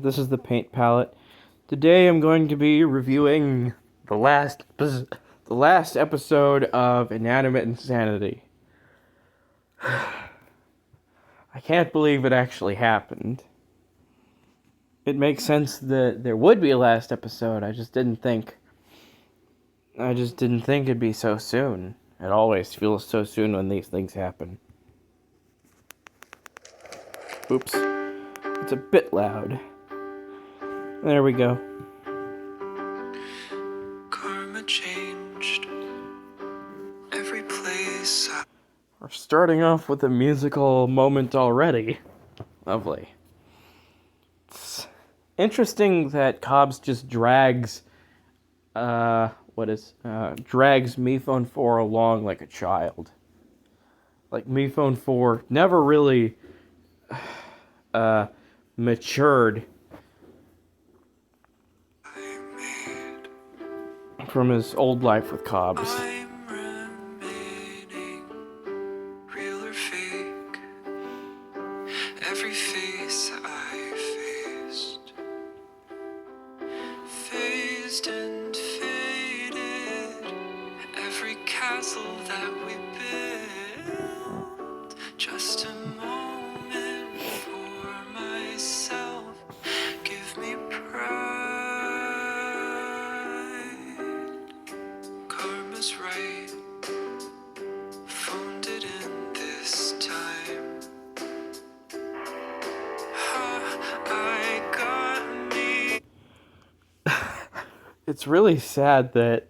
This is the paint palette. Today I'm going to be reviewing the last episode of Inanimate Insanity. I can't believe it actually happened. It makes sense that there would be a last episode. I just didn't think it'd be so soon. It always feels so soon when these things happen. Oops. It's a bit loud. There we go. Karma changed every place. We're starting off with a musical moment already. Lovely. It's interesting that Cobbs just drags Me Phone 4 along like a child. Like Me Phone 4 never really matured from his old life with Cobbs. I'm remaining real or fake. Every face I faced, phased and faded. Every castle that we built, just a moment for myself. Give me pride. Karma's right. Phoned it in this time. I got me. It's really sad that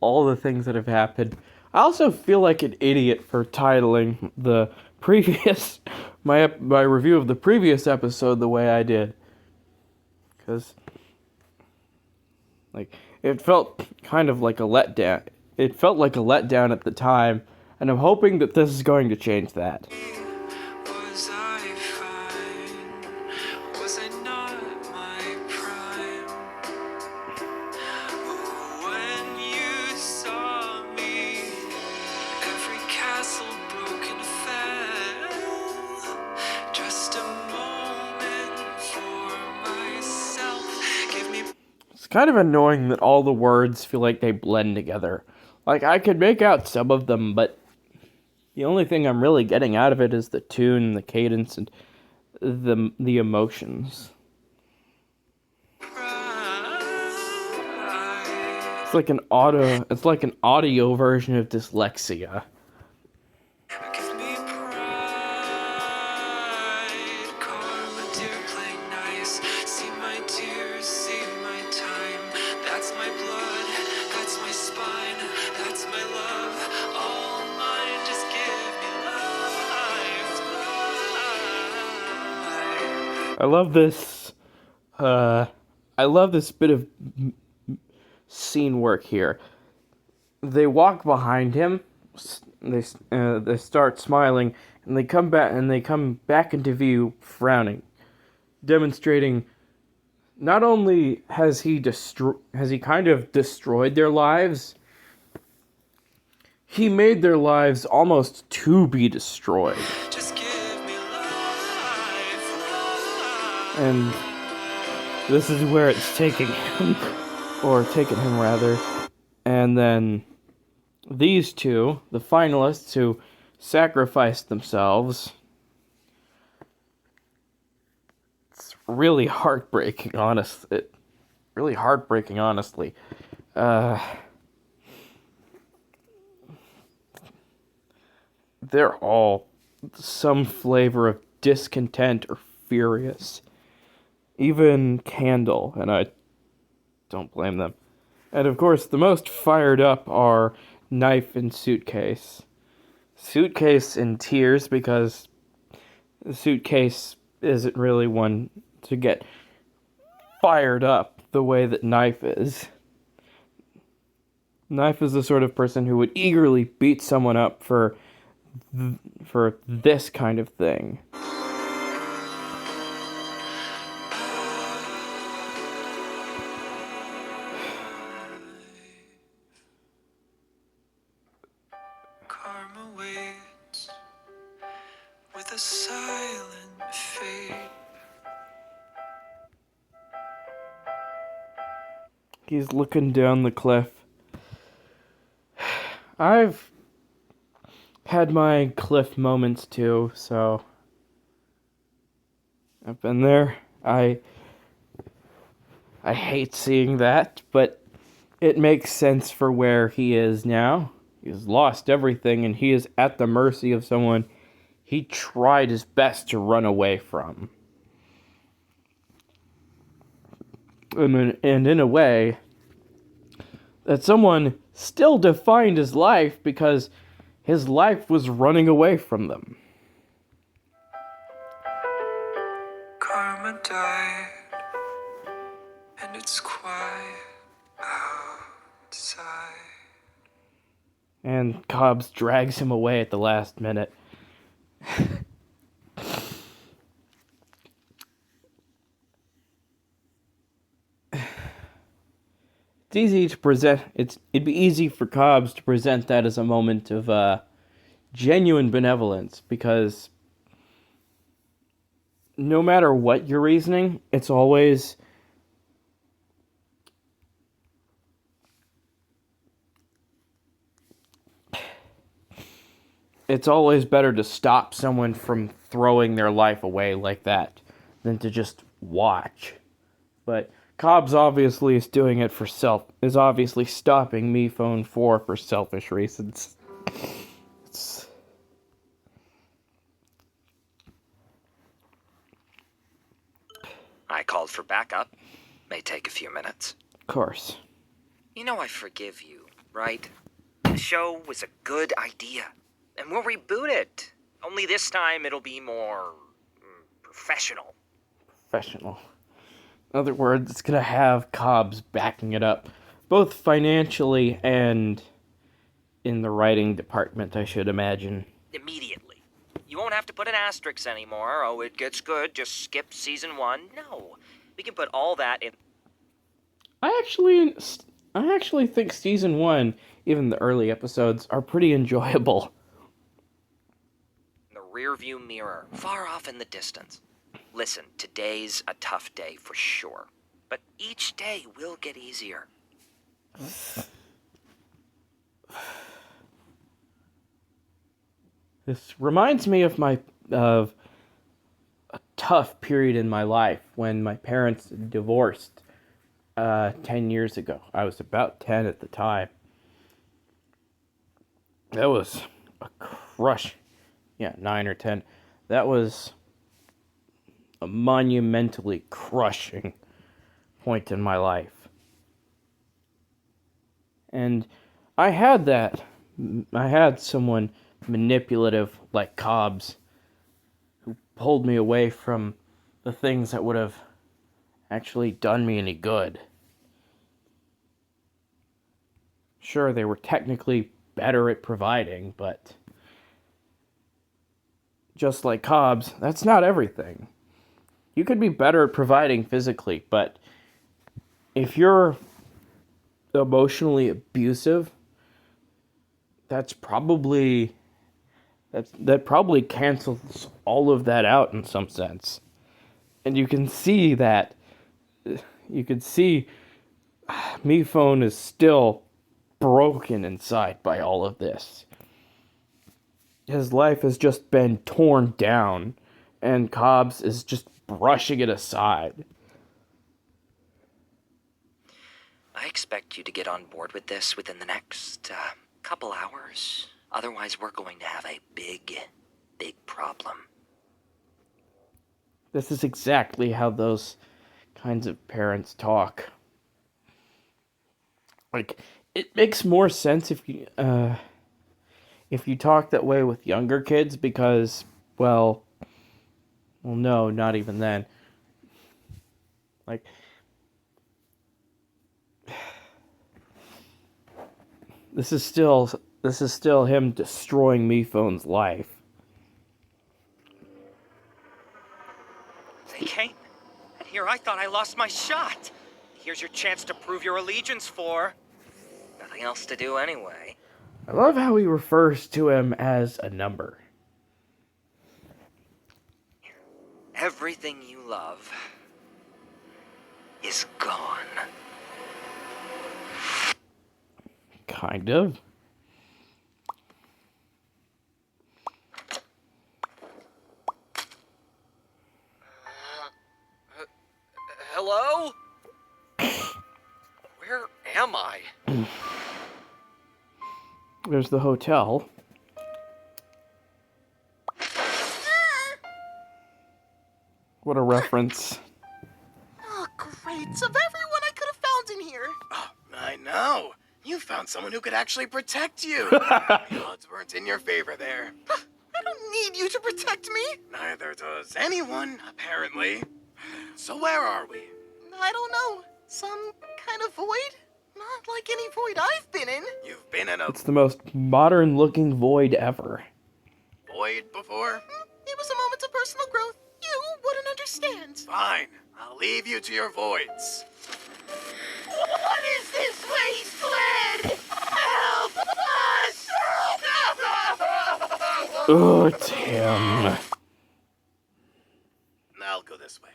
all the things that have happened. I also feel like an idiot for titling the previous my review of the previous episode the way I did, because it felt kind of like a letdown. It felt like a letdown at the time, and I'm hoping that this is going to change that. Was I fine? Was I not my prime? When you saw me, every castle broken fell. Just a moment for myself. Give me. It's kind of annoying that all the words feel like they blend together. Like, I could make out some of them, but the only thing I'm really getting out of it is the tune, the cadence, and the emotions. It's like an audio version of dyslexia. Give me pride, karma, dear, play nice. See my tears, see my time. That's my blood, that's my spine, that's my love, all mine. Just give me life, life. I love this bit of scene work here. They walk behind him. They start smiling, and they come back into view, frowning, demonstrating. Not only has he kind of destroyed their lives, he made their lives almost to be destroyed. Just give me life, life. And this is where it's taking him, or taken him rather. And then these two, the finalists who sacrificed themselves, it's really heartbreaking, honestly. They're all some flavor of discontent or furious. Even Candle, and I don't blame them. And of course, the most fired up are Knife and Suitcase. Suitcase in tears because the Suitcase isn't really one to get fired up the way that Knife is. Knife is the sort of person who would eagerly beat someone up for this kind of thing. Karma waits with a silent fate. He's looking down the cliff. I've had my cliff moments too, so I've been there. I hate seeing that, but it makes sense for where he is now. He's lost everything, and he is at the mercy of someone he tried his best to run away from. And in a way, that someone still defined his life because his life was running away from them. Karma died, and it's quiet outside. And Cobbs drags him away at the last minute. It's easy to present. It'd be easy for Cobbs to present that as a moment of genuine benevolence, because no matter what your reasoning, it's always better to stop someone from throwing their life away like that than to just watch. But Cobbs obviously is doing it is obviously stopping MePhone 4 for selfish reasons. I called for backup. May take a few minutes. Of course. You know I forgive you, right? The show was a good idea. And we'll reboot it. Only this time it'll be more professional. Professional. In other words, it's going to have Cobbs backing it up, both financially and in the writing department, I should imagine. Immediately. You won't have to put an asterisk anymore. Oh, it gets good. Just skip season 1. No. We can put all that in. I actually think season 1, even the early episodes, are pretty enjoyable. The rearview mirror, far off in the distance. Listen, today's a tough day for sure. But each day will get easier. This reminds me of a tough period in my life when my parents divorced 10 years ago. I was about 10 at the time. That was a crush. Yeah, 9 or 10. That was a monumentally crushing point in my life. And I had that. I had someone manipulative like Cobbs who pulled me away from the things that would have actually done me any good. Sure, they were technically better at providing, but just like Cobbs, that's not everything. You could be better at providing physically, but if you're emotionally abusive, that probably cancels all of that out in some sense. And you can see that. You can see MePhone is still broken inside by all of this. His life has just been torn down, and Cobbs is just brushing it aside. I expect you to get on board with this within the next couple hours. Otherwise, we're going to have a big problem. This is exactly how those kinds of parents talk. Like, it makes more sense if you talk that way with younger kids because, well, no, not even then. Like, this is still him destroying MePhone's life. They came, and here I thought I lost my shot. Here's your chance to prove your allegiance for nothing else to do anyway. I love how he refers to him as a number. everything you love is gone. Kind of. Hello? Where am I? There's the hotel. What a reference. Oh, great. Of everyone I could have found in here. Oh, I know. You found someone who could actually protect you. The odds weren't in your favor there. I don't need you to protect me. Neither does anyone, apparently. So where are we? I don't know. Some kind of void? Not like any void I've been in. You've been in a It's the most modern-looking void ever. void before? It was a moment of personal growth. You wouldn't understand. Fine. I'll leave you to your voids. What is this wasteland? Help us! Oh, Tim. I'll go this way.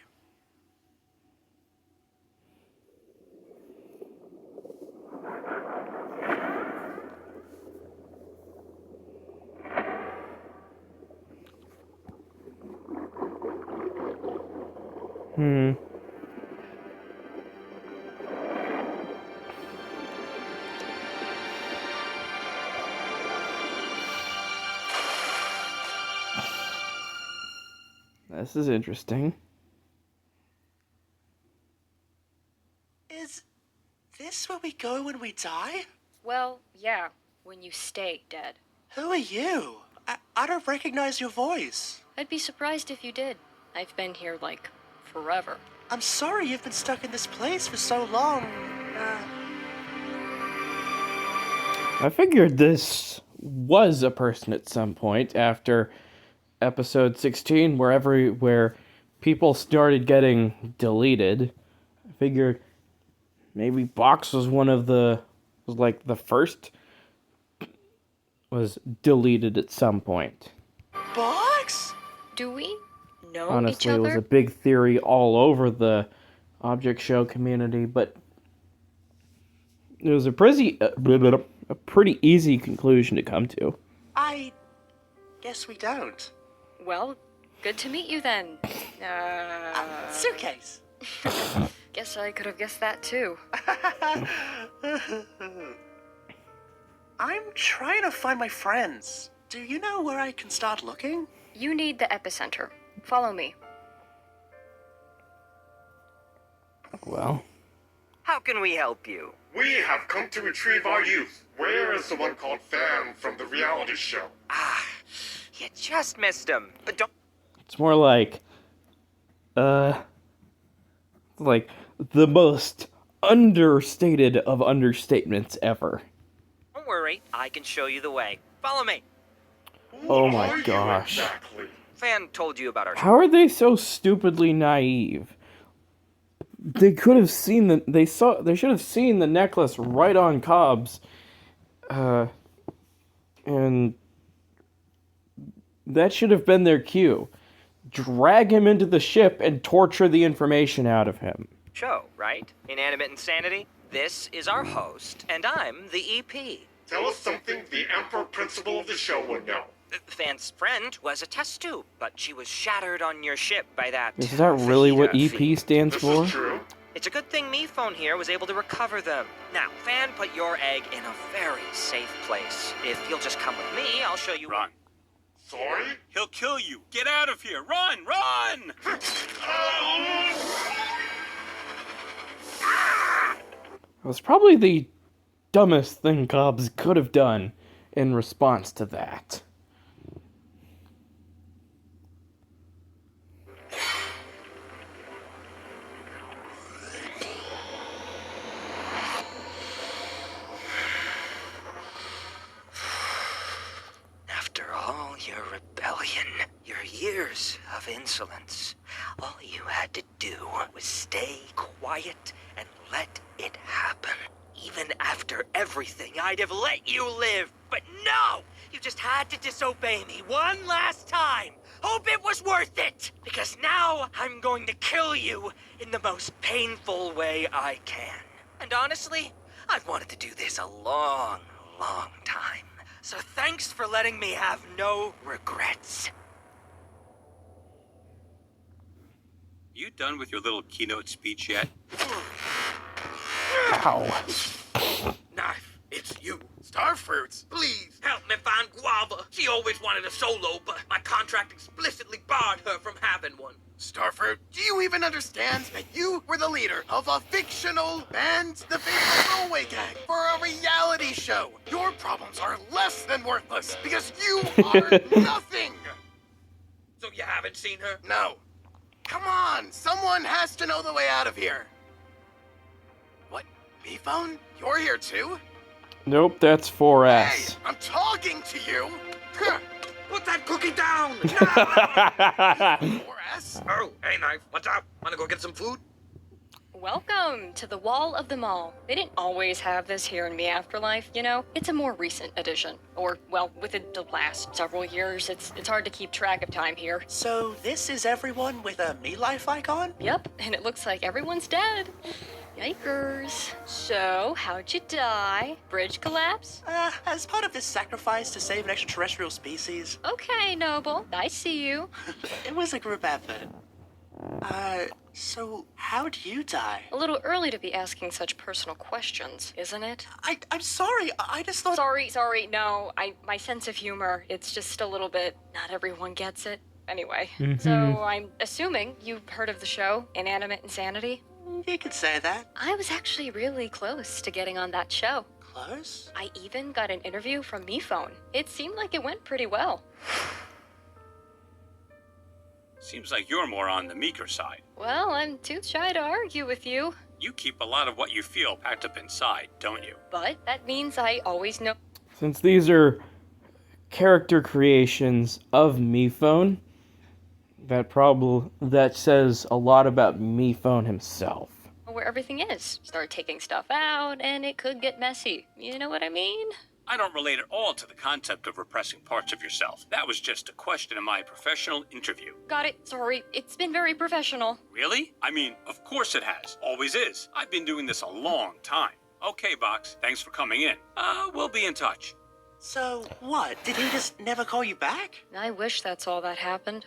This is interesting. Is this where we go when we die? Well, yeah, when you stay dead. Who are you? I don't recognize your voice. I'd be surprised if you did. I've been here, like, forever. I'm sorry you've been stuck in this place for so long. I figured this was a person at some point after episode 16, where people started getting deleted. I figured maybe Box was the first was deleted at some point. Box? Do we know each Honestly, it was other? a big theory all over the Object Show community, but it was a pretty easy conclusion to come to. I guess we don't. Well, good to meet you then. Suitcase. Guess I could have guessed that too. I'm trying to find my friends. Do you know where I can start looking? You need the epicenter. Follow me. Well, How can we help you? We have come to retrieve our youth. Where is the one called Fan from the reality show? Ah, you just missed him. But don't it's more like the most understated of understatements ever. worry, I can show you the way. Follow me. Oh What my are you gosh. exactly? Fan told you about our How are they so stupidly naive? They could have seen they should have seen the necklace right on Cobb's, and that should have been their cue. Drag him into the ship and torture the information out of him. show, right? Inanimate Insanity? This is our host, and I'm the EP. Tell us something the Emperor Principal of the show would know. Fan's friend was a test tube, but she was shattered on your ship by that. Is that really what fajita EP fiend. stands This for? is true. It's a good thing me phone here was able to recover them. Now, Fan put your egg in a very safe place. If you'll just come with me, I'll show you. Run. Sorry? He'll kill you. Get out of here. Run! Run! It was probably the dumbest thing Cobbs could have done in response to that. After all your rebellion, your years of insolence, all you had to do was stay quiet and let it happen. Even after everything, I'd have let you live. But no! You just had to disobey me one last time. Hope it was worth it! because now I'm going to kill you in the most painful way I can. And honestly, I've wanted to do this a long, long time. So thanks for letting me have no regrets. You done with your little keynote speech yet? Ow. Knife, it's you. Starfruits, please help me find Guava. She always wanted a solo, but my contract explicitly barred her from having one. Starfruit, do you even understand that you were the leader of a fictional band, the Fatal Throwaway Gang, for a reality show? Your problems are less than worthless because you are nothing. So you haven't seen her? No. Come on, someone has to know the way out of here. What? Me phone? You're here too? Nope, that's 4S. Hey, I'm talking to you. Put that cookie down. 4S? Oh, hey, Knife. What's up? Wanna go get some food? Welcome to the Wall of the Mall. They didn't always have this here in the afterlife, you know? It's a more recent addition. Or, well, within the last several years, it's hard to keep track of time here. So this is everyone with a Me Life icon? Yep, and it looks like everyone's dead. Yikers. So, how'd you die? Bridge collapse? As part of this sacrifice to save an extraterrestrial species. Okay, Noble. I see you. It was a group effort. So how'd you die? A little early to be asking such personal questions, isn't it? I'm sorry, I just thought... Sorry, no. My sense of humor, it's just a little bit... Not everyone gets it. Anyway, so I'm assuming you've heard of the show, Inanimate Insanity? You could say that. I was actually really close to getting on that show. Close? I even got an interview from MePhone. It seemed like it went pretty well. Seems like you're more on the meeker side. Well, I'm too shy to argue with you. You keep a lot of what you feel packed up inside, don't you? But that means I always know. Since these are character creations of MePhone, that says a lot about MePhone himself. Where everything is. Start taking stuff out, and it could get messy. You know what I mean? I don't relate at all to the concept of repressing parts of yourself. That was just a question in my professional interview. Got it. Sorry. It's been very professional. Really? I mean, of course it has. Always is. I've been doing this a long time. Okay, Box. Thanks for coming in. We'll be in touch. So, what? Did he just never call you back? I wish that's all that happened.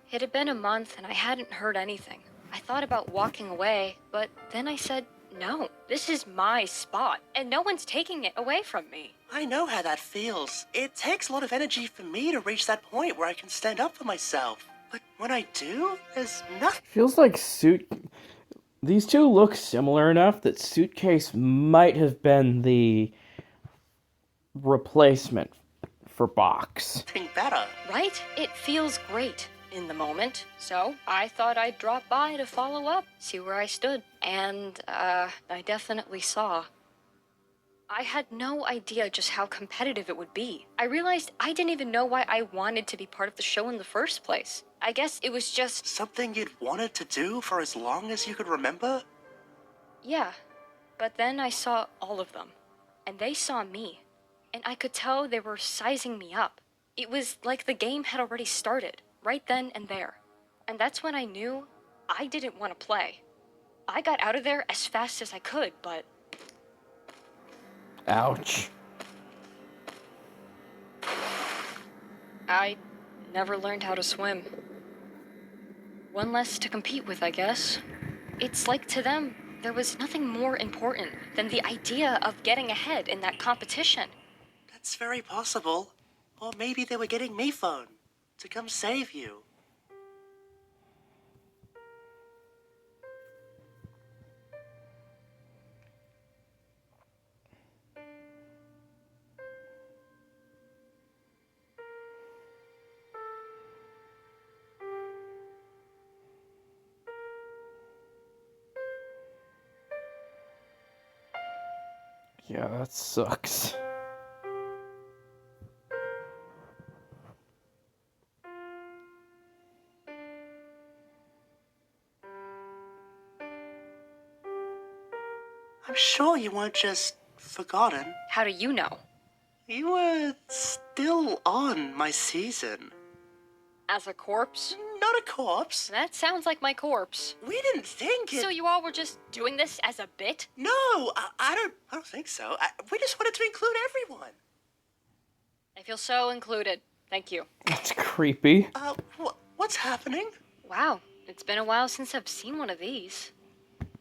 It had been a month, and I hadn't heard anything. I thought about walking away, but then I said, no, this is my spot, and no one's taking it away from me. I know how that feels. It takes a lot of energy for me to reach that point where I can stand up for myself. But when I do, there's nothing. Feels like These two look similar enough that Suitcase might have been the replacement for Box. Better. Right? It feels great in the moment, so I thought I'd drop by to follow up, see where I stood. And, I definitely saw. I had no idea just how competitive it would be. I realized I didn't even know why I wanted to be part of the show in the first place. I guess it was just... Something you'd wanted to do for as long as you could remember? Yeah, but then I saw all of them, and they saw me, and I could tell they were sizing me up. It was like the game had already started, right then and there. And that's when I knew I didn't want to play. I got out of there as fast as I could, but... Ouch. I never learned how to swim. One less to compete with, I guess. It's like to them, there was nothing more important than the idea of getting ahead in that competition. That's very possible. Or maybe they were getting MePhone to come save you. Yeah, that sucks. I'm sure you weren't just forgotten. How do you know? You were still on my season. As a corpse? not a corpse. That sounds like my corpse. We didn't think it. So you all were just doing this as a bit? No, I don't think so. We just wanted to include everyone. I feel so included. Thank you. That's creepy. What's happening? Wow, it's been a while since I've seen one of these.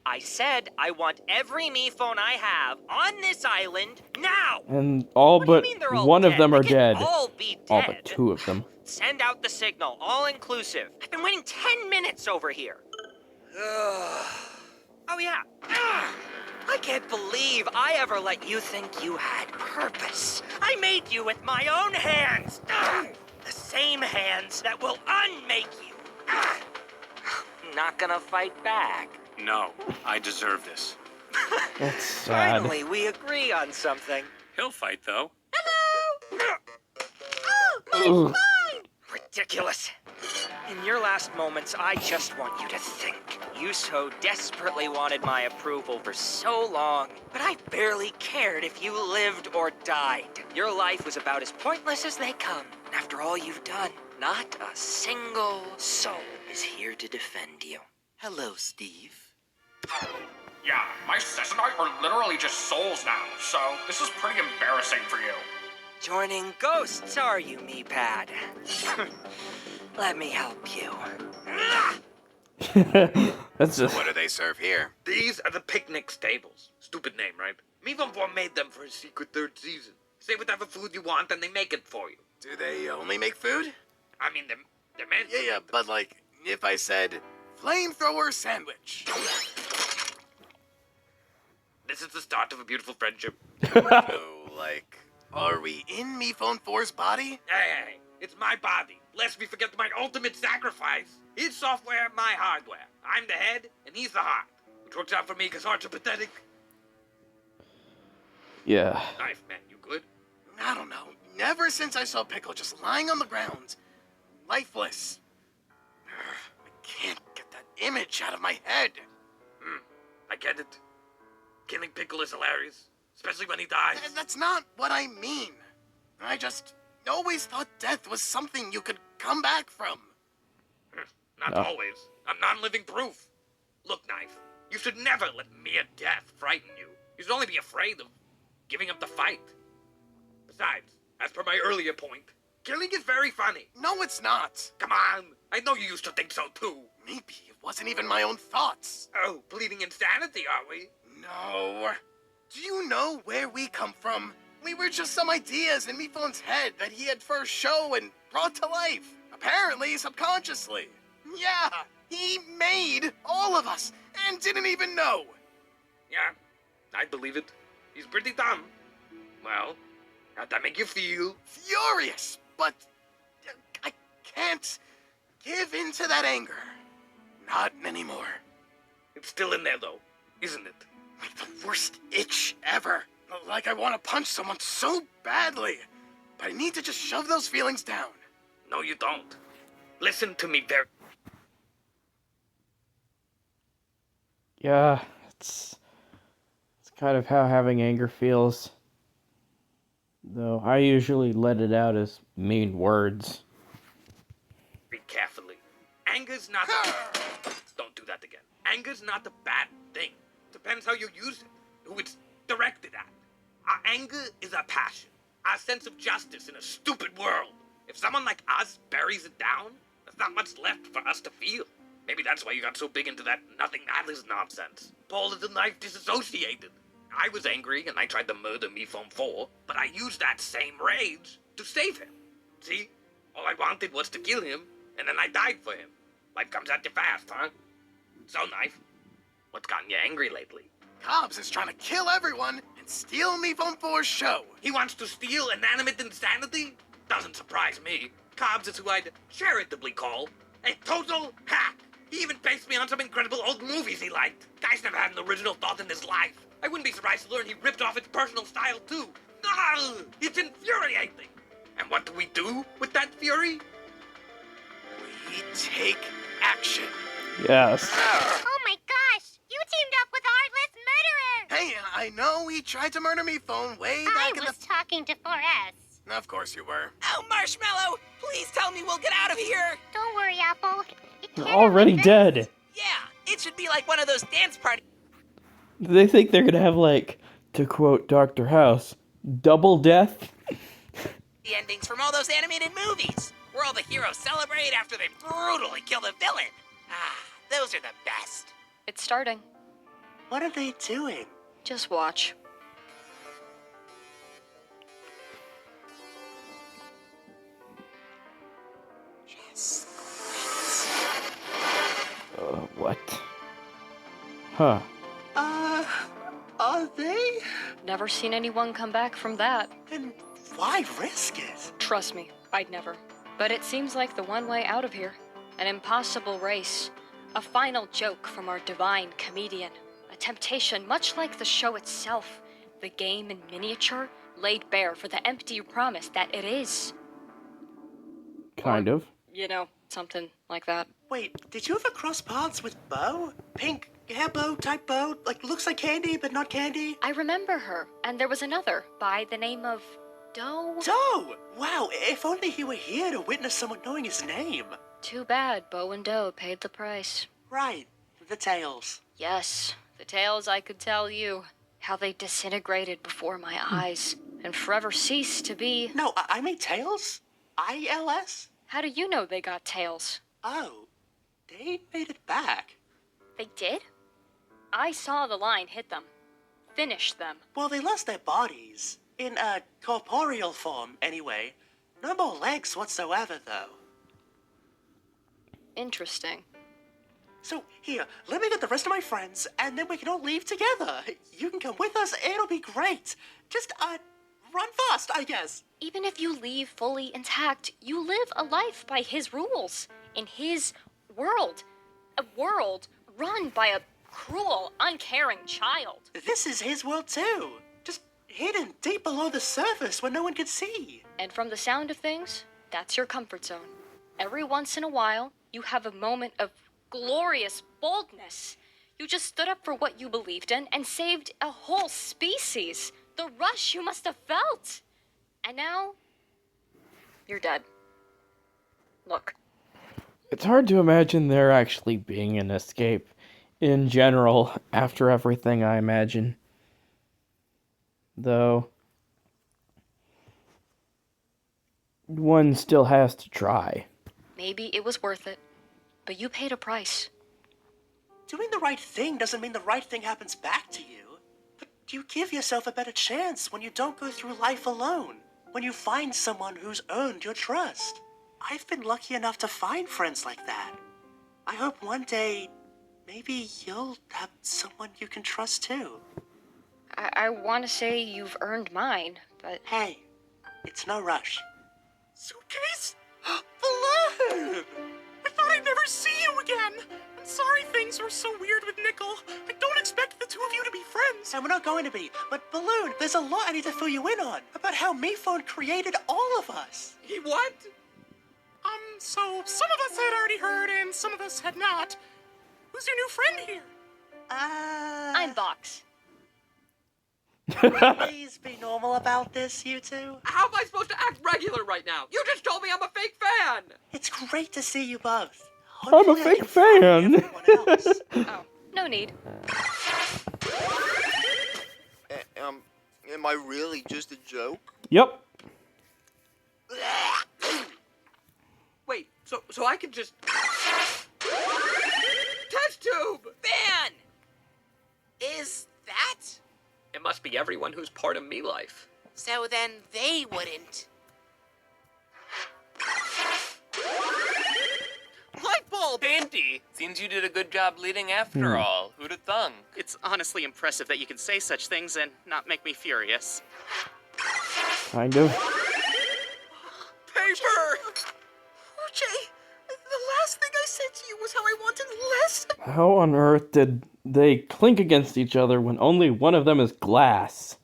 I said I want every me phone I have on this island now! And all What do you but mean they're all one of dead? them are They can dead. all be All dead. but 2 of them. Send out the signal, all inclusive. I've been waiting 10 minutes over here. Oh yeah. I can't believe I ever let you think you had purpose. I made you with my own hands. The same hands that will unmake you. Not gonna fight back. No, I deserve this. That's sad. Finally, we agree on something. He'll fight, though. Ugh. Ridiculous. In your last moments, I just want you to think. You so desperately wanted my approval for so long, but I barely cared if you lived or died. Your life was about as pointless as they come. After all you've done, not a single soul is here to defend you. Hello, Steve. Yeah, my sis and I are literally just souls now, so this is pretty embarrassing for you. Joining ghosts, are you, me-pad? Let me help you. That's just. What do they serve here? These are the picnic stables. Stupid name, right? Mevon made them for his secret 3rd season. Say whatever food you want and they make it for you. Do they only make food? I mean, they're meant to. Yeah, but like, if I said, flamethrower sandwich. This is the start of a beautiful friendship. So, like, are we in Me Phone 4's body? Hey, it's my body. Lest we forget my ultimate sacrifice. His software, my hardware. I'm the head, and he's the heart. Which works out for me because hearts are pathetic. Yeah. Knife, man, you good? I don't know. Never since I saw Pickle just lying on the ground, lifeless. I can't get that image out of my head. I get it. Killing Pickle is hilarious. Especially when he dies. That's not what I mean. I just always thought death was something you could come back from. Not No. always. I'm non-living proof. Look, Knife, you should never let mere death frighten you. You should only be afraid of giving up the fight. Besides, as per my earlier point, killing is very funny. No, it's not. Come on, I know you used to think so too. Maybe it wasn't even my own thoughts. Oh, pleading insanity, are we? No. Do you know where we come from? We were just some ideas in Mephone's head that he had first show and brought to life. Apparently, subconsciously. Yeah, he made all of us and didn't even know. Yeah, I believe it. He's pretty dumb. Well, how'd that make you feel? Furious, but I can't give in to that anger. Not anymore. It's still in there, though, isn't it? Like the worst itch ever. Like I want to punch someone so badly. But I need to just shove those feelings down. No, you don't. Listen to me very... Yeah, it's kind of how having anger feels. Though I usually let it out as mean words. Read carefully. Anger's not... Don't do that again. Anger's not a bad thing. Depends how you use it, who it's directed at. Our anger is our passion, our sense of justice in a stupid world. If someone like us buries it down, there's not much left for us to feel. Maybe that's why you got so big into that nothing matters nonsense. Paul is a knife disassociated. I was angry and I tried to murder Mefone 4, but I used that same rage to save him. See? All I wanted was to kill him, and then I died for him. Life comes at you fast, huh? So, Knife, what's gotten you angry lately? Cobbs is trying to kill everyone and steal Mefone 4's show. He wants to steal inanimate insanity? Doesn't surprise me. Cobbs is who I'd charitably call a total hack. He even based me on some incredible old movies he liked. Guy's never had an original thought in his life. I wouldn't be surprised to learn he ripped off his personal style too. Ugh, it's infuriating. And what do with that fury? We take action. Yes. Oh my gosh! You teamed up with Heartless Murderer! Hey, I know he tried to murder Mefone way I back in was talking to 4S. Of course you were. Oh, Marshmallow! Please tell me we'll get out of here! Don't worry, Apple. Kid already in the dead. Yeah, it should be like one of those dance parties. They think they're gonna have, like, to quote Dr. House, double death? The endings from all those animated movies, where all the heroes celebrate after they brutally kill the villain. Ah, those are the best. It's starting. What are they doing? Just watch. What? Huh. Are they? Never seen anyone come back from that. Then why risk it? Trust me, I'd never. But it seems like the one way out of here. An impossible race. A final joke from our divine comedian. A temptation much like the show itself. The game in miniature laid bare for the empty promise that it is. Kind of. You know, something like that. Wait, did you ever cross paths with Bo? Pink hair bow type Bo? Like, looks like candy, but not candy? I remember her, and there was another by the name of Doe. Doe! Wow, if only he were here to witness someone knowing his name. Too bad Bo and Doe paid the price. Right, the tales. Yes, the tales I could tell you. How they disintegrated before my eyes, and forever ceased to be. No, I mean tails? ILS? How do you know they got tails? Oh, they made it back. They did? I saw the line hit them. Finish them. Well, they lost their bodies. In a corporeal form, anyway. No more legs whatsoever, though. Interesting. So, here, let me get the rest of my friends, and then we can all leave together. You can come with us, it'll be great. Just, run fast, I guess. Even if you leave fully intact, you live a life by his rules. In his world. A world run by a cruel, uncaring child. This is his world, too. Just hidden deep below the surface where no one could see. And from the sound of things, that's your comfort zone. Every once in a while, you have a moment of glorious boldness. You just stood up for what you believed in and saved a whole species. The rush you must have felt. And now, you're dead. Look. It's hard to imagine there actually being an escape. In general, after everything, I imagine. Though, one still has to try. Maybe it was worth it, but you paid a price. Doing the right thing doesn't mean the right thing happens back to you. But you give yourself a better chance when you don't go through life alone. When you find someone who's earned your trust. I've been lucky enough to find friends like that. I hope one day, maybe you'll have someone you can trust too. I want to say you've earned mine, but... Hey, it's no rush. Suitcase? Balloon! I thought I'd never see you again. I'm sorry things were so weird with Nickel. I don't expect the two of you to be friends. And we're not going to be. But Balloon, there's a lot I need to fill you in on. About how MePhone created all of us. He what? So some of us had already heard and some of us had not. Who's your new friend here? I'm Box. Please be normal about this, you two. How am I supposed to act regular right now? You just told me I'm a fake fan! It's great to see you both. I'm a fake fan! Oh, no need. Am I really just a joke? Yep. Wait, so I can just... Test tube! Van! Is that? It must be everyone who's part of me life. So then they wouldn't. Light bulb! Andy, seems you did a good job leading after all. Who'd have thunk? It's honestly impressive that you can say such things and not make me furious. Kind of. Paper! RJ, the last thing I said to you was how I wanted less. How on earth did they clink against each other when only one of them is glass?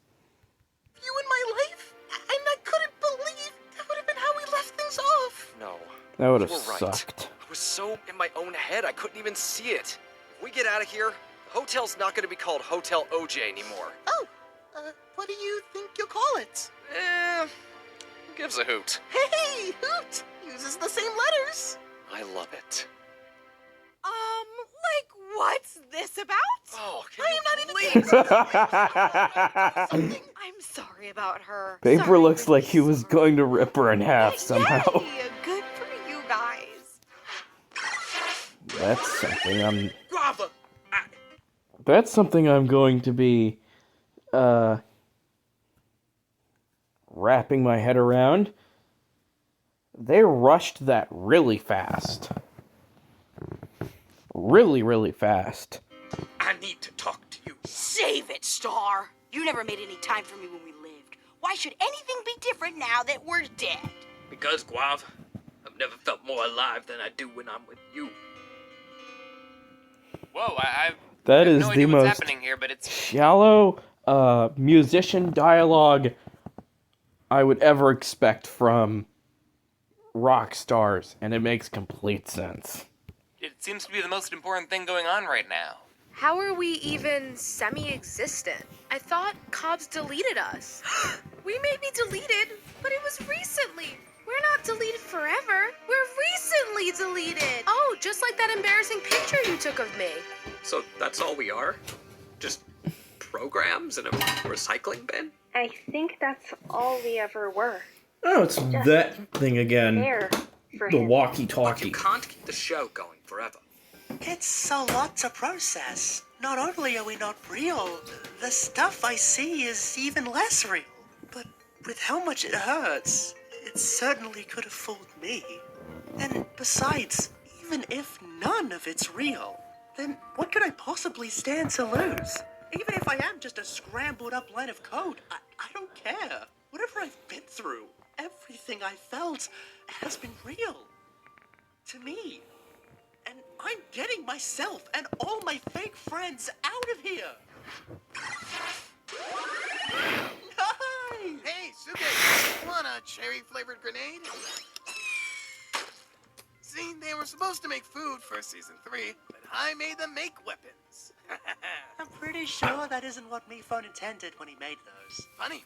You in my life? And I couldn't believe that would have been how we left things off. No. That would have you were right. sucked. I was so in my own head, I couldn't even see it. If we get out of here, the hotel's not going to be called Hotel OJ anymore. Oh, what do you think you'll call it? Who gives a hoot? Hey, Hoot! Uses the same letters. I love it. about? Oh, I am not even. I'm sorry about her. Paper Sorry looks for like he was going to rip her in half somehow. Yay! Good for you guys. That's something I'm. Guava! That's something I'm going to be, wrapping my head around. They rushed that really fast. Really, really fast. I need to talk to you. Save it, Star. You never made any time for me when we lived. Why should anything be different now that we're dead? Because, Guava, I've never felt more alive than I do when I'm with you. Whoa, I That have is no the idea what's most happening here, but it's shallow musician dialogue I would ever expect from rock stars, and it makes complete sense. it seems to be the most important thing going on right now. How are we even semi-existent? I thought Cobbs deleted us. We may be deleted, but it was recently. We're not deleted forever. We're recently deleted. Oh, just like that embarrassing picture you took of me. So that's all we are? Just programs in a recycling bin? I think that's all we ever were. Oh, it's Just that thing again. there for The him. walkie-talkie. You can't keep the show going forever. It's a lot to process. Not only are we not real, the stuff I see is even less real. But with how much it hurts, it certainly could have fooled me. And besides, even if none of it's real, then what could I possibly stand to lose? Even if I am just a scrambled up line of code, I don't care. Whatever I've been through, everything I felt has been real. To me. And I'm getting myself and all my fake friends out of here. Nice! Hey, Suke, want a cherry-flavored grenade? See, they were supposed to make food for season 3, but I made them make weapons. I'm pretty sure that isn't what Mifone intended when he made those. Funny.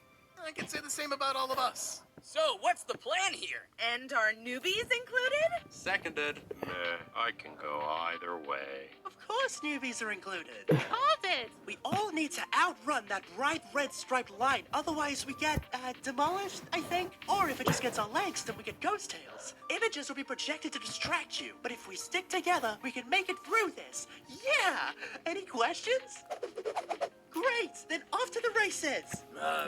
I can say the same about all of us. So, what's the plan here? And are newbies included? Seconded. I can go either way. Of course newbies are included. Cobbs! We all need to outrun that bright red striped line, otherwise we get, demolished, I think. Or if it just gets our legs, then we get ghost tails. Images will be projected to distract you, but if we stick together, we can make it through this. Yeah! Any questions? Great! Then off to the races!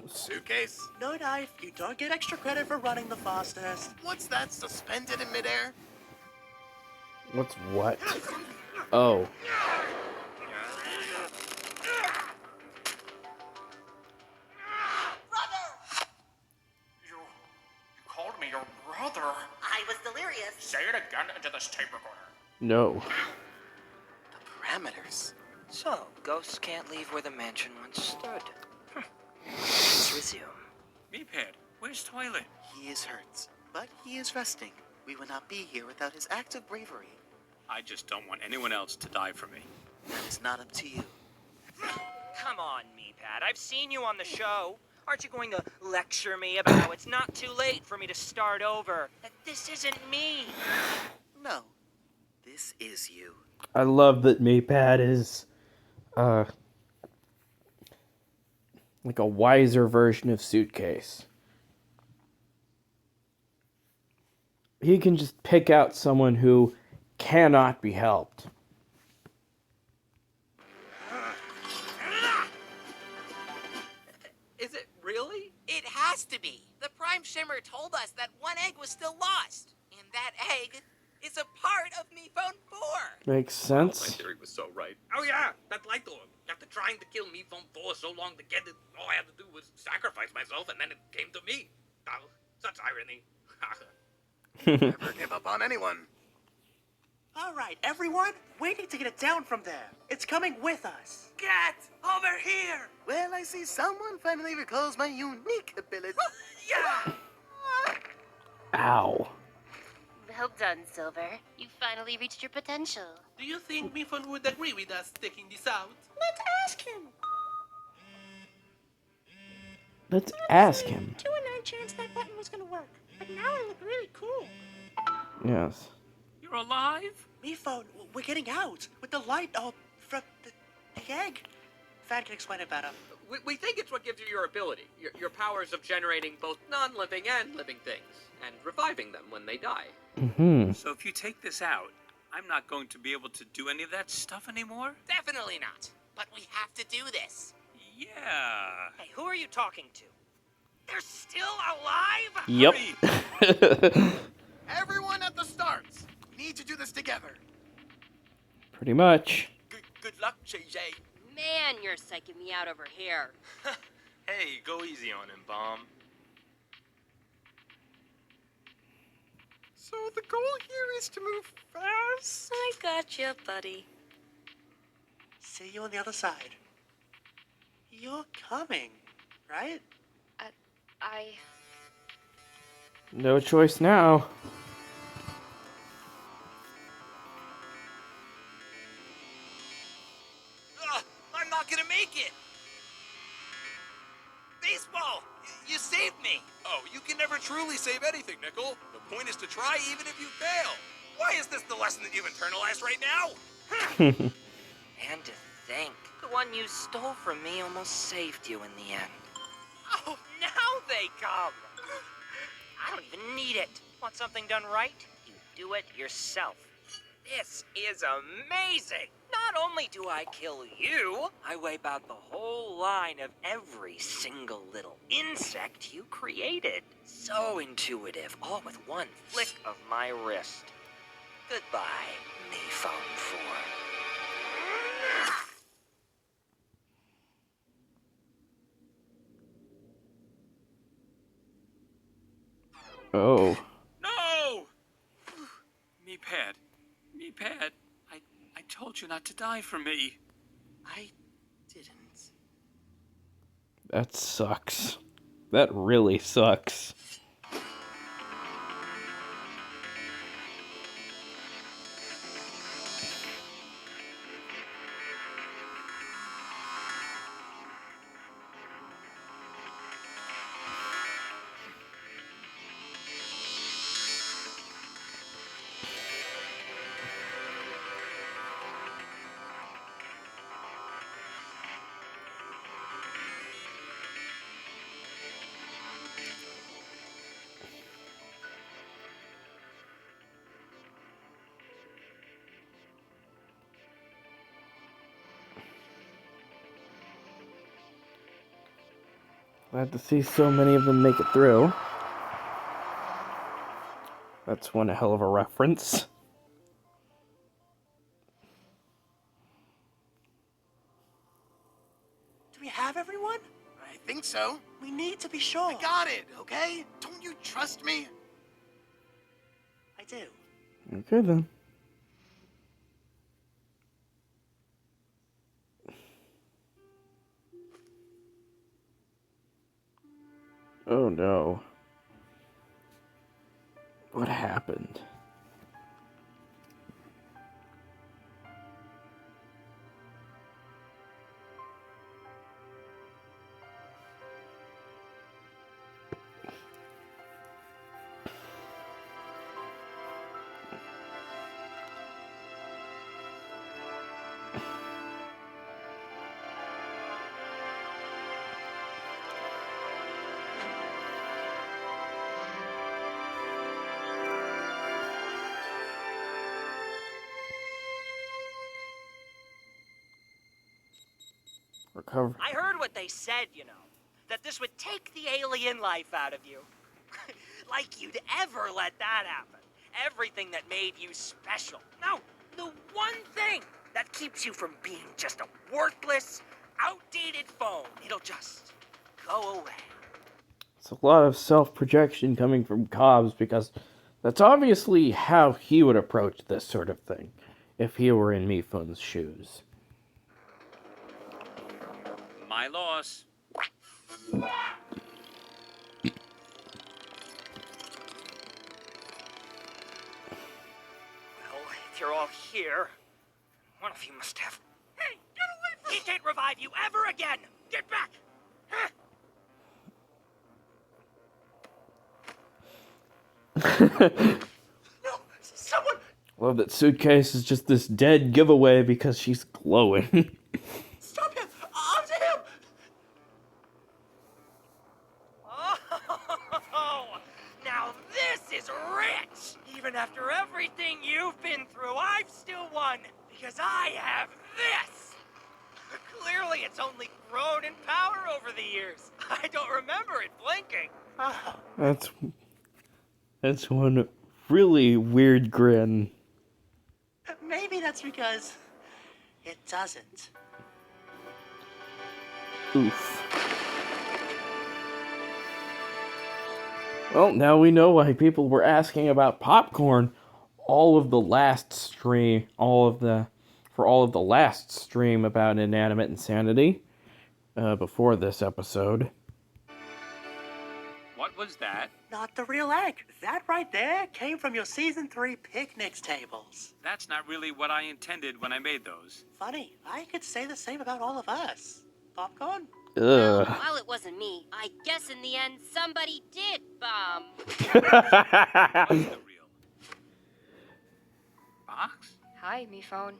Suitcase? No knife, you don't get extra credit for running the fastest. What's that suspended in midair? What's what? Oh. You called me your brother. I was delirious. Say it again into this tape recorder. No. Parameters. So, ghosts can't leave where the mansion once stood. Let's resume. Meepad, where's Toilet? He is hurt, but he is resting. We would not be here without his act of bravery. I just don't want anyone else to die for me. That is not up to you. Come on, Meepad. I've seen you on the show. Aren't you going to lecture me about how it's not too late for me to start over? That this isn't me? No, this is you. I love that Meepad is, like a wiser version of Suitcase. He can just pick out someone who cannot be helped. Is it really? It has to be. The Prime Shimmer told us that one egg was still lost. And that egg is a part of Mifone 4. Makes My sense. theory was so right. Oh yeah, that light orb. After trying to kill Mifone 4 so long to get it, all I had to do was sacrifice myself, and then it came to me. Oh, such irony. Never give up on anyone. All right, everyone, we need to get it down from there. It's coming with us. Get over here! Well, I see someone finally recalls my unique ability. Yeah! Ow. Well done, Silver. You finally reached your potential. Do you think Mifone would agree with us taking this out? Let's ask him. Let's ask him. 2 in 9 chance that button was gonna work. But now I look really cool. Yes. You're alive? Mifone, we're getting out with the light from the egg? Van can explain it better. We think it's what gives you your ability. Your powers of generating both non-living and living things. And reviving them when they die. Mm-hmm. So if you take this out, I'm not going to be able to do any of that stuff anymore? Definitely not. But we have to do this. Yeah. Hey, who are you talking to? They're still alive? Yep. Everyone at the starts. We need to do this together. Pretty much. Good luck, JJ. Man, you're psyching me out over here. Hey, go easy on him, Bomb. So the goal here is to move fast? I gotcha, buddy. See you on the other side. You're coming, right? No choice now. I'm not gonna make it! Baseball! You saved me! Oh, you can never truly save anything, Nickel. The point is to try even if you fail. Why is this the lesson that you've internalized right now? And to think, the one you stole from me almost saved you in the end. Oh, now they come! I don't even need it. Want something done right? You do it yourself. This is amazing! Not only do I kill you, I wipe out the whole line of every single little insect you created. So intuitive, all with one flick of my wrist. Goodbye, MePhone 4. Oh. No! Me-Pad. Me-Pad. I told you not to die for me. I didn't. That sucks. That really sucks. Glad to see so many of them make it through. That's one hell of a reference. Do we have everyone? I think so. We need to be sure. I got it, okay? Don't you trust me? I do. Okay then. Oh no. What happened? Recover. I heard what they said, you know. That this would take the alien life out of you. Like you'd ever let that happen. Everything that made you special. No, the one thing that keeps you from being just a worthless, outdated phone. It'll just go away. It's a lot of self-projection coming from Cobbs, because that's obviously how he would approach this sort of thing if he were in MePhone's shoes. My loss. Well, if you're all here, one of you must have... Hey, get away from me! He can't revive you ever again! Get back! No, someone... Love that Suitcase is just this dead giveaway because she's glowing. Because I have this! Clearly, it's only grown in power over the years. I don't remember it blinking. That's one really weird grin. Maybe that's because it doesn't. Oof. Well, now we know why people were asking about popcorn all of the last stream about inanimate insanity before this episode. What was that? Not the real egg. That right there came from your season 3 picnics tables. That's not really what I intended when I made those. Funny, I could say the same about all of us. Popcorn? Well, while it wasn't me, I guess in the end somebody did bomb. What's the real? Box? Hi, me phone.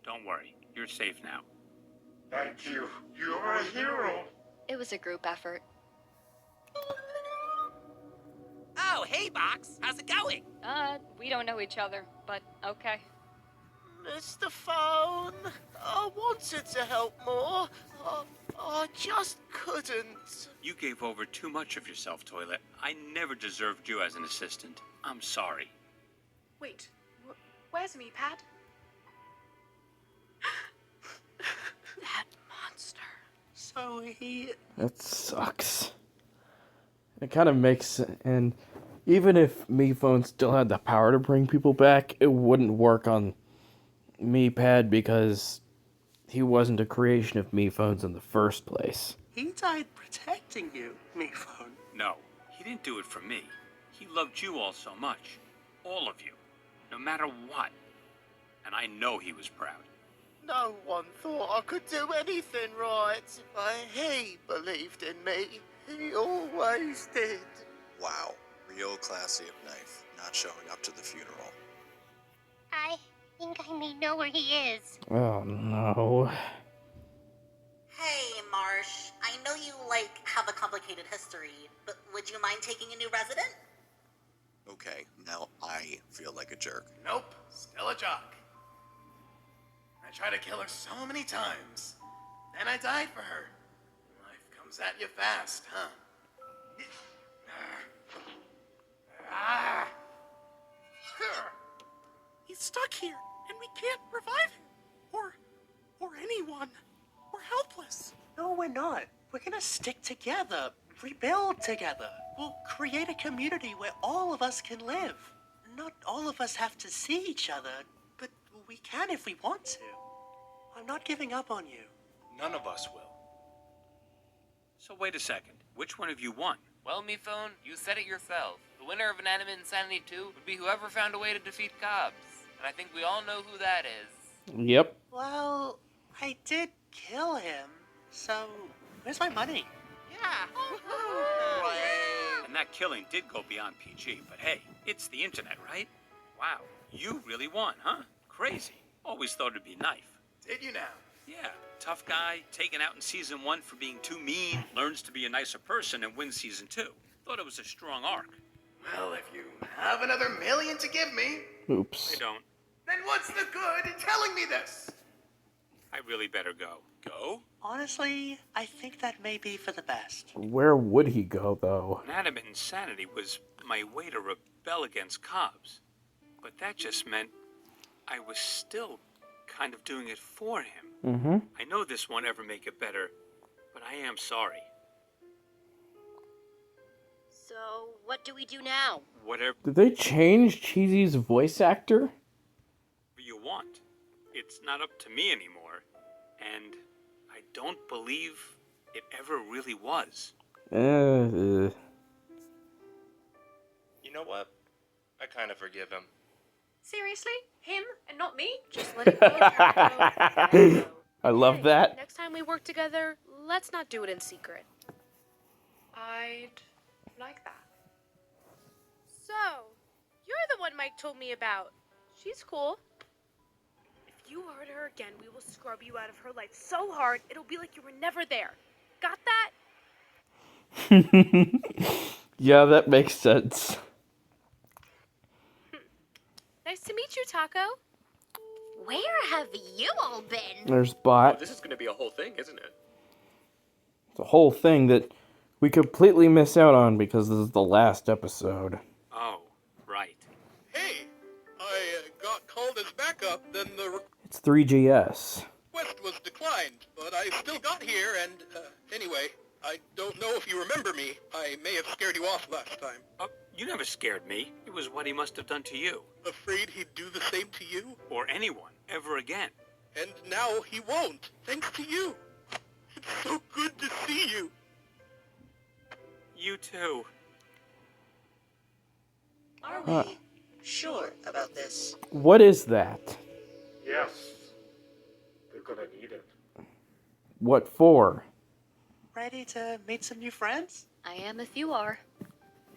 Don't worry, you're safe now. Thank you. You're a hero. It was a group effort. Oh, hey, Box. How's it going? We don't know each other, but okay. Mr. Phone, I wanted to help more. I just couldn't. You gave over too much of yourself, Toilet. I never deserved you as an assistant. I'm sorry. Wait, where's me, Pat? That monster. So he... That sucks. It kind of makes... And even if MePhone still had the power to bring people back, it wouldn't work on MePad because he wasn't a creation of MePhones in the first place. He died protecting you, MePhone. No, he didn't do it for me. He loved you all so much. All of you. No matter what. And I know he was proud. No one thought I could do anything right. He believed in me. He always did. Wow, real classy of Knife, not showing up to the funeral. I think I may know where he is. Oh no. Hey, Marsh. I know you, have a complicated history, but would you mind taking a new resident? Okay, now I feel like a jerk. Nope, still a jock. I tried to kill her so many times. Then I died for her. Life comes at you fast, huh? He's stuck here, and we can't revive him. Or anyone. We're helpless. No, we're not. We're gonna stick together, rebuild together. We'll create a community where all of us can live. Not all of us have to see each other, but we can if we want to. I'm not giving up on you. None of us will. So wait a second. Which one of you won? Well, MePhone, you said it yourself. The winner of Inanimate Insanity 2 would be whoever found a way to defeat Cobbs. And I think we all know who that is. Yep. Well, I did kill him, so where's my money? Yeah. And that killing did go beyond PG, but hey, it's the internet, right? Wow, you really won, huh? Crazy. Always thought it'd be Knife. Did you now? Yeah, tough guy, taken out in season 1 for being too mean, learns to be a nicer person and wins season 2. Thought it was a strong arc. Well, if you have another million to give me... Oops. I don't. Then what's the good in telling me this? I really better go. Go? Honestly, I think that may be for the best. Where would he go, though? Inanimate Insanity was my way to rebel against Cobbs. But that just meant I was still kind of doing it for him. Mm-hmm. I know this won't ever make it better, but I am sorry. So, what do we do now? Whatever Did they change Cheesy's voice actor? you want. It's not up to me anymore. And I don't believe it ever really was. You know what? I kind of forgive him. Seriously? Him and not me? Just let it go. Let it go. I love that. Next time we work together, let's not do it in secret. I'd like that. So, you're the one Mike told me about. She's cool. If you hurt her again, we will scrub you out of her life so hard, it'll be like you were never there. Got that? Yeah, that makes sense. Nice to meet you, Taco. Where have you all been? There's Bot. This is gonna be a whole thing, isn't it? It's a whole thing that we completely miss out on because this is the last episode. Oh, right. Hey, I got called as backup, then the It's 3GS. request was declined, but I still got here, and anyway, I don't know if you remember me. I may have scared you off last time. You never scared me. It was what he must have done to you. Afraid he'd do the same to you? Or anyone, ever again. And now he won't, thanks to you. It's so good to see you. You too. Are Huh. we sure about this? What is that? Yes. They're gonna need it. What for? Ready to meet some new friends? I am if you are.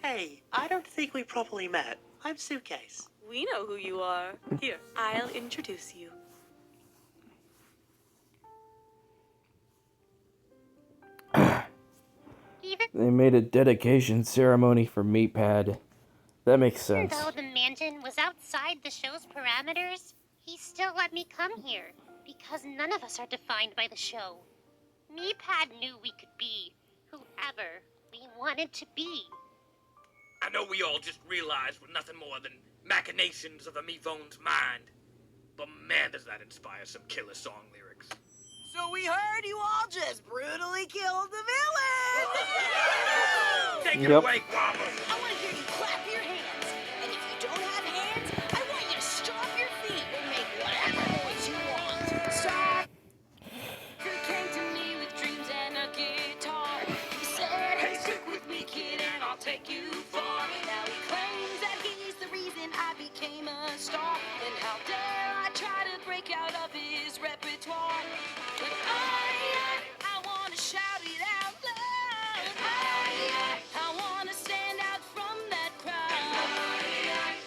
Hey, I don't think we properly met. I'm Suitcase. We know who you are. Here, I'll introduce you. They made a dedication ceremony for Meatpad. That makes Even sense. though the mansion was outside the show's parameters, he still let me come here because none of us are defined by the show. Meepad knew we could be whoever we wanted to be. I know we all just realized we're nothing more than machinations of a Miphone's mind. But man, does that inspire some killer song lyrics. So we heard you all just brutally killed the villain! Take it Yep. away, Guava! I want to hear you clap your hands. And if you don't have hands, I want you to stomp your feet and make whatever noise you want. Stop! He came to me with dreams and a guitar. He said, hey, stick with me, kid, and I'll take you far. Now he claims that he's the reason I became a star. And how dare I try to break out of his repertoire. But I want to shout it out loud. I want to stand out from that crowd.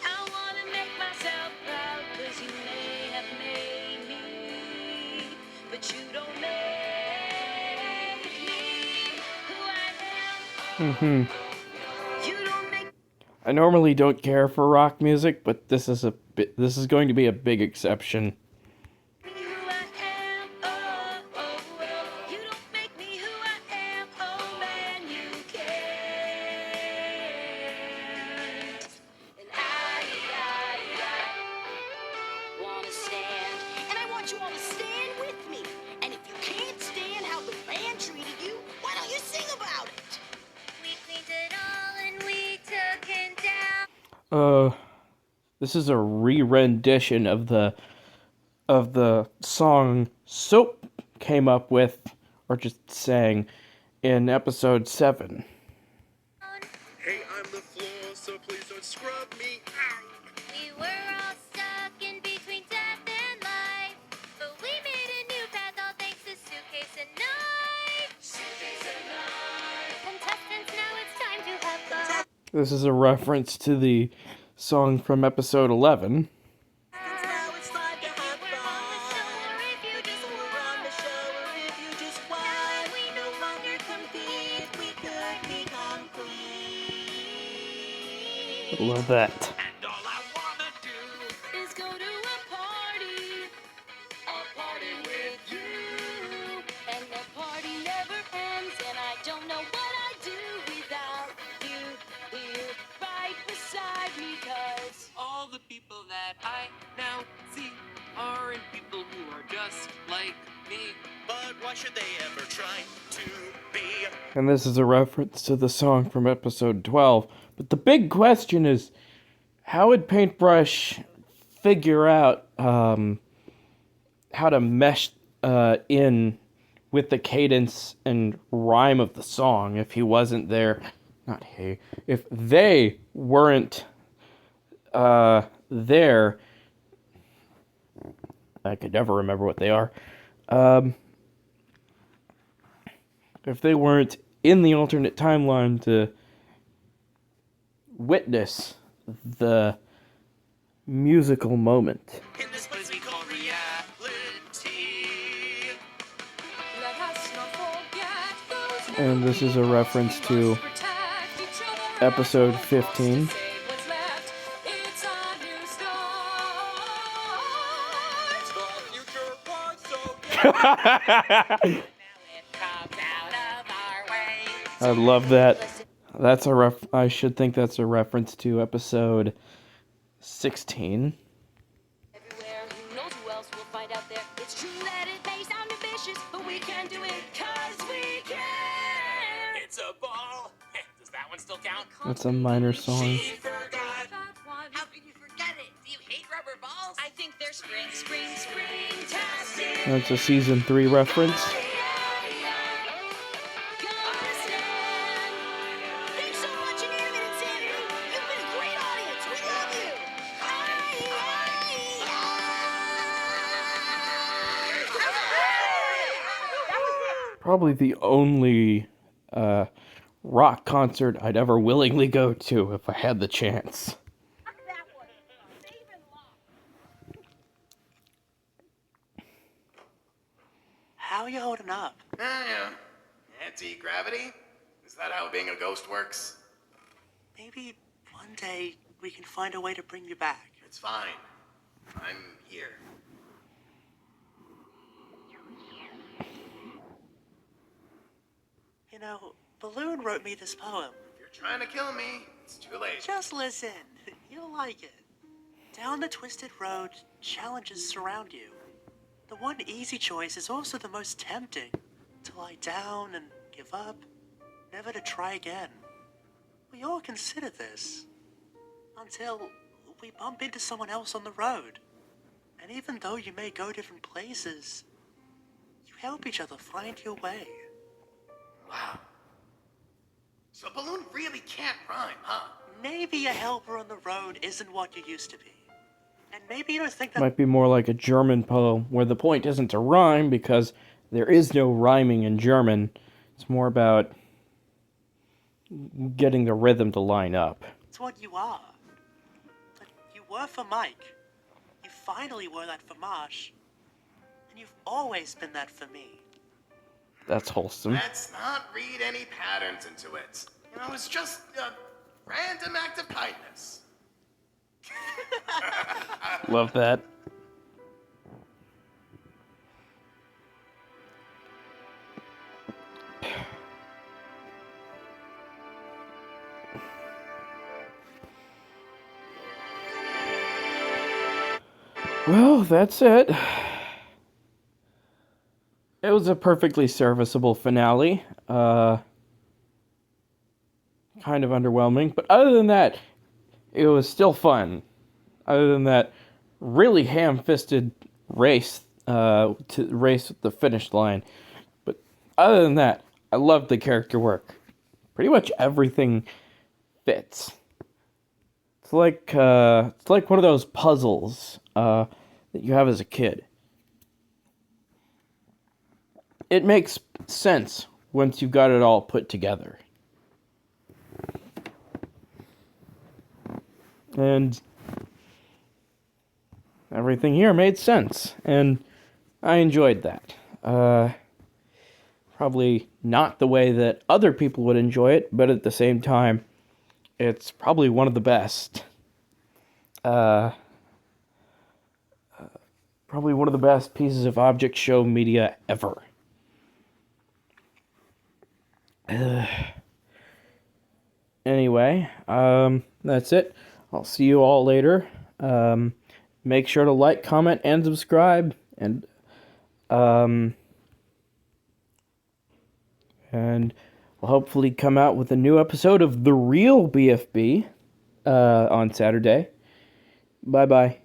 I want to make myself proud, 'cause you may have made me, but you don't make me who I am. You don't make I normally don't care for rock music, but this is going to be a big exception. me who I am. Oh, oh, oh. You don't make me who I am. Oh man, you can't. And I want to stand, And I want you all to stand with me. And if you can't stand how the band treated you, why don't you sing about it? We cleaned it all and we took him down. This is a re-rendition of the song Soap came up with, or just sang, in episode 7. Hey, I'm the floor, so please don't scrub me. We were all stuck in between death and life, but we made a new path all thanks to Suitcase and Knife. Contestants, now it's time to have fun. This is a reference to the song from episode 11. Love that. is go to a party with you, and the party never ends, and I don't know what I'd do without you here right beside me, 'cause All the people that I now see aren't people who are just like me. But why should they ever try to be? And this is a reference to the song from episode 12. But the big question is, how would Paintbrush figure out how to mesh in with the cadence and rhyme of the song if he wasn't there? Not he. If they weren't there, I could never remember what they are. If they weren't in the alternate timeline to witness the musical moment. in this place we call reality. Let us not forget those And this is a reference to episode 15. I love that. That's a I should think that's a reference to episode 16. Everywhere, who knows who else will find out there. It's true that it may sound ambitious, but we can do it 'cause we can. It's a ball. Does that one still count? That's a minor song. How could you forget it? Do you hate rubber balls? I think they're spring-tastic. That's a season 3 reference. Thanks so much, Inanimate Insanity. You've been a great audience. We love you. Probably the only rock concert I'd ever willingly go to if I had the chance. How are you holding up? Yeah. Anti-gravity? Is that how being a ghost works? Maybe one day we can find a way to bring you back. It's fine. I'm here. You know, Balloon wrote me this poem. If you're trying to kill me, it's too late. Just listen. You'll like it. Down the twisted road, challenges surround you. The one easy choice is also the most tempting. To lie down and give up, never to try again. We all consider this. Until we bump into someone else on the road. And even though you may go different places, you help each other find your way. Wow. So Balloon really can't rhyme, huh? Maybe a helper on the road isn't what you used to be. And maybe you don't think that... Might be more like a German poem, where the point isn't to rhyme, because there is no rhyming in German. It's more about getting the rhythm to line up. It's what you are. But you were for Mike. You finally were that for Marsh. And you've always been that for me. That's wholesome. Let's not read any patterns into it. You know, it's just a random act of kindness. Love that. Well, that's it. It was a perfectly serviceable finale. Kind of underwhelming, but other than that, it was still fun. Other than that really ham-fisted race to race at the finish line. But other than that, I loved the character work. Pretty much everything fits. It's like one of those puzzles that you have as a kid. It makes sense once you've got it all put together. And everything here made sense, and I enjoyed that. Probably not the way that other people would enjoy it, but at the same time, it's probably one of the best. Probably one of the best pieces of object show media ever. Anyway, that's it. I'll see you all later. Make sure to like, comment, and subscribe. And we'll hopefully come out with a new episode of The Real BFB on Saturday. Bye-bye.